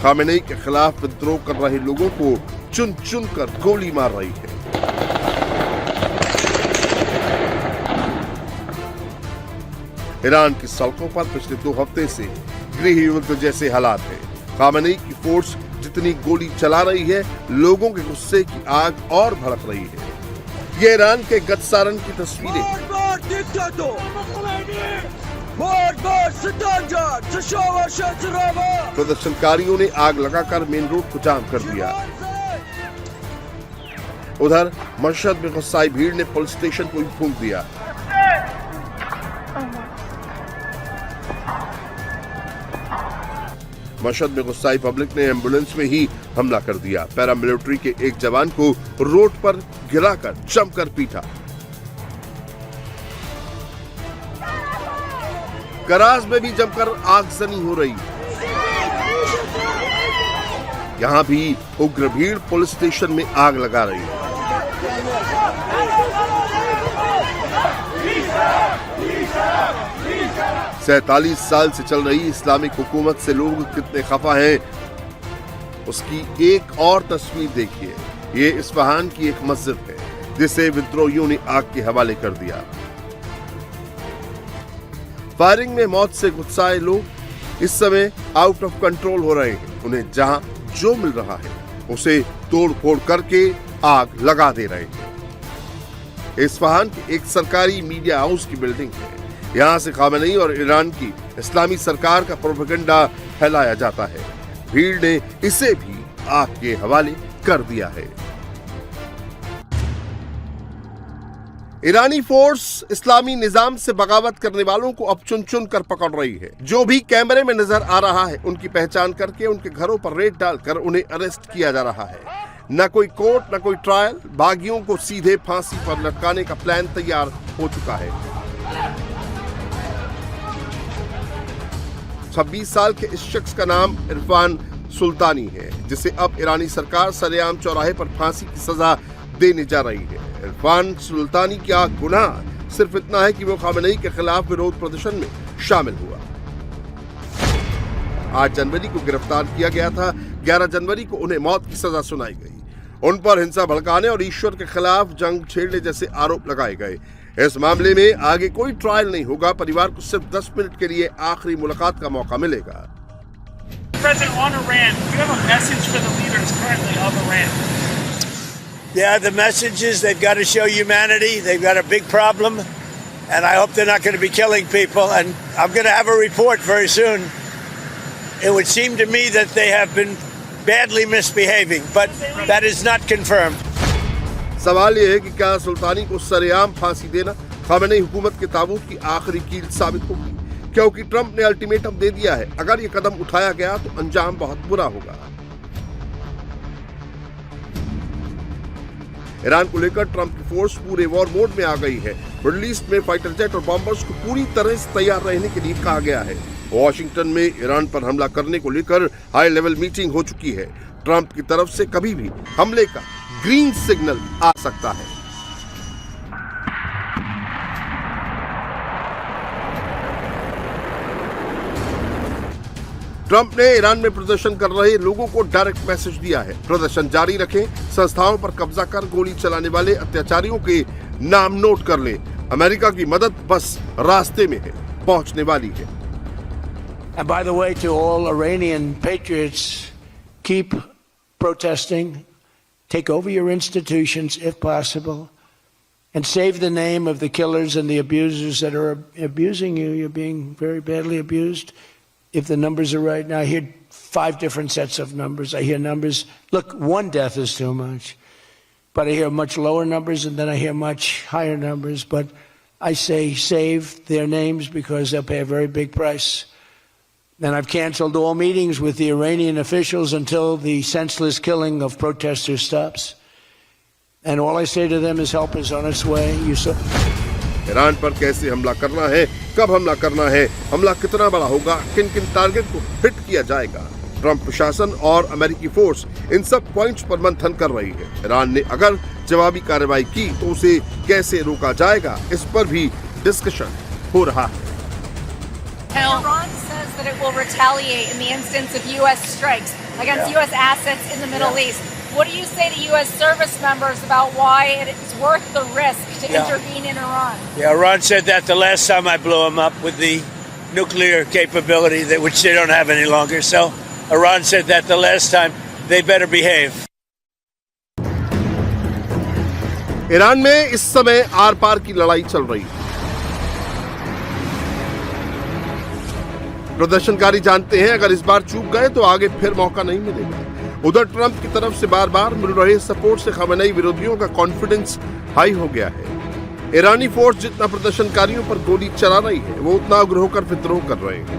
Khamenei के खिलाफ विद्रोह कर रहे लोगों को चुन चुन कर गोली मार रही है। ईरान की सड़कों पर पिछले 2 हफ्ते से गृह युद्ध जैसे हालात हैं। खामेनेई की फोर्स जितनी गोली चला रही है, लोगों के गुस्से की आग और भड़क रही है। ये ईरान के गतसारन की तस्वीरें। प्रदर्शनकारियों ने आग लगाकर मेन रोड को जाम कर दिया। उधर मशहद में गुस्साई भीड़ ने पुलिस स्टेशन को भी फूंक दिया। मशहद में गुस्साई पब्लिक ने एम्बुलेंस में ही हमला कर दिया। पैरामिलिट्री के एक जवान को रोड पर गिराकर जमकर पीटा। कराज में भी जमकर आगजनी हो रही। यहां भी उग्र भीड़ पुलिस स्टेशन में आग लगा रही है। 47 साल से चल रही इस्लामिक हुकूमत से लोग कितने खफा हैं, उसकी एक और तस्वीर देखिए। ये इस्फहान की एक मस्जिद है जिसे विद्रोहियों ने आग के हवाले कर दिया। फायरिंग में मौत से गुस्साए लोग इस समय आउट ऑफ कंट्रोल हो रहे हैं। उन्हें जहां जो मिल रहा है उसे तोड़ फोड़ करके आग लगा दे रहे हैं। इस्फहान की एक सरकारी मीडिया हाउस की बिल्डिंग है। यहां से खामेनेई और ईरान की इस्लामी सरकार का प्रोपेगेंडा फैलाया जाता है। भीड़ ने इसे भी आग के हवाले कर दिया है। ईरानी फोर्स इस्लामी निजाम से बगावत करने वालों को अब चुन चुन कर पकड़ रही है। जो भी कैमरे में नजर आ रहा है उनकी पहचान करके उनके घरों पर रेड डालकर उन्हें अरेस्ट किया जा रहा है। न कोई कोर्ट न कोई ट्रायल, बागियों को सीधे फांसी पर लटकाने का प्लान तैयार हो चुका है। 26 साल के इस शख्स का नाम इरफान सुल्तानी है, जिसे अब ईरानी सरकार सरेआम चौराहे पर फांसी की सजा देने जा रही है। इरफान सुल्तानी का गुनाह सिर्फ इतना है कि वो खामेनेई के खिलाफ विरोध प्रदर्शन में शामिल हुआ। 8 जनवरी को गिरफ्तार किया गया था। 11 जनवरी को उन्हें मौत की सजा सुनाई गई। उन पर हिंसा भड़काने और ईश्वर के खिलाफ जंग छेड़ने जैसे आरोप लगाए गए। इस मामले में आगे कोई ट्रायल नहीं होगा। परिवार को सिर्फ 10 मिनट के लिए आखिरी मुलाकात का मौका मिलेगा। President, on Iran, do you have a message for the leaders currently of Iran? Yeah, the message is they've got to show humanity. They've got a big problem, and I hope they're not going to be killing people. And I'm going to have a report very soon. It would seem to me that they have been badly misbehaving, but that is not confirmed. सवाल यह है कि क्या सुल्तानी को सरेआम फांसी देना Khamenei हुकूमत के ताबूत की आखिरी कील साबित होगी, क्योंकि ट्रंप ने अल्टीमेटम दे दिया है। अगर ये कदम उठाया गया तो अंजाम बहुत बुरा होगा। ईरान को लेकर ट्रंप की फोर्स पूरे वॉर मोड में आ गई है। मिडिल ईस्ट में फाइटर जेट और बॉम्बर्स को पूरी तरह से तैयार रहने के लिए कहा गया है। वॉशिंगटन में ईरान पर हमला करने को लेकर हाई लेवल मीटिंग हो चुकी है। ट्रंप की तरफ से कभी भी हमले का ग्रीन सिग्नल आ सकता है। ट्रंप ने ईरान में प्रदर्शन कर रहे लोगों को डायरेक्ट मैसेज दिया है, प्रदर्शन जारी रखें, संस्थाओं पर कब्जा कर गोली चलाने वाले अत्याचारियों के नाम नोट कर लें। अमेरिका की मदद बस रास्ते में है, पहुंचने वाली है। And by the way, to all Iranian patriots, keep protesting, take over your institutions if possible, and save the name of the killers and the abusers that are abusing you. You're being very badly abused. If the numbers are right now, I hear 5 different sets of numbers. I hear numbers, look, 1 death is too much. But I hear much lower numbers, and then I hear much higher numbers. But I say save their names because they'll pay a very big price. And I've canceled all meetings with the Iranian officials until the senseless killing of protesters stops. And all I say to them is help is on its way. Iran पर कैसे हमला करना है, कब हमला करना है, हमला कितना बड़ा होगा, किन किन टारगेट को हिट किया जाएगा, ट्रंप प्रशासन और अमेरिकी फोर्स इन सब पॉइंट्स पर मंथन कर रही है। ईरान ने अगर जवाबी कार्रवाई की तो उसे कैसे रोका जाएगा, इस पर भी डिस्कशन हो रहा है। Iran says says that it will retaliate in the instance of U.S. strikes against U.S. assets in the Middle East. What do you say to U.S. service members about why it's worth the risk to intervene in Iran? Yeah, Iran said that the last time I blew them up with the nuclear capability, which they don't have any longer. So Iran said that the last time. They better behave. Iran में इस समय are पार की लड़ाई चल रही है। प्रदर्शनकारी जानते हैं अगर इस बार चूक गए तो आगे फिर मौका नहीं मिलेगा। उधर ट्रंप की तरफ से बार बार मिल रहे सपोर्ट से खमेनेई विरोधियों का कॉन्फिडेंस हाई हो गया है। ईरानी फोर्स जितना प्रदर्शनकारियों पर गोली चला रही है वो उतना उग्र होकर विद्रोह कर रहे हैं।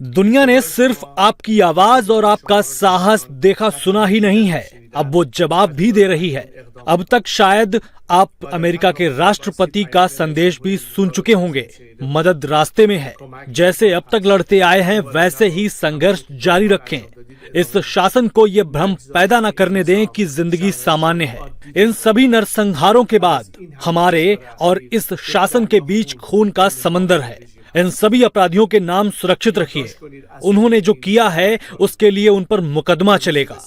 दुनिया ने सिर्फ आपकी आवाज और आपका साहस देखा सुना ही नहीं है, अब वो जवाब भी दे रही है। अब तक शायद आप अमेरिका के राष्ट्रपति का संदेश भी सुन चुके होंगे। मदद रास्ते में है। जैसे अब तक लड़ते आए हैं वैसे ही संघर्ष जारी रखें। इस शासन को ये भ्रम पैदा न करने दें कि जिंदगी सामान्य है। इन सभी नरसंहारों के बाद हमारे और इस शासन के बीच खून का समंदर है। इन सभी अपराधियों के नाम सुरक्षित रखिए। उन्होंने जो किया है उसके लिए उन पर मुकदमा चलेगा।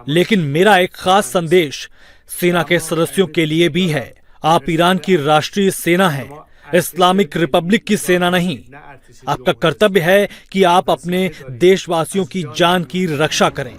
लेकिन मेरा एक खास संदेश सेना के सदस्यों के लिए भी है। आप ईरान की राष्ट्रीय सेना हैं, इस्लामिक रिपब्लिक की सेना नहीं। आपका कर्तव्य है कि आप अपने देशवासियों की जान की रक्षा करें।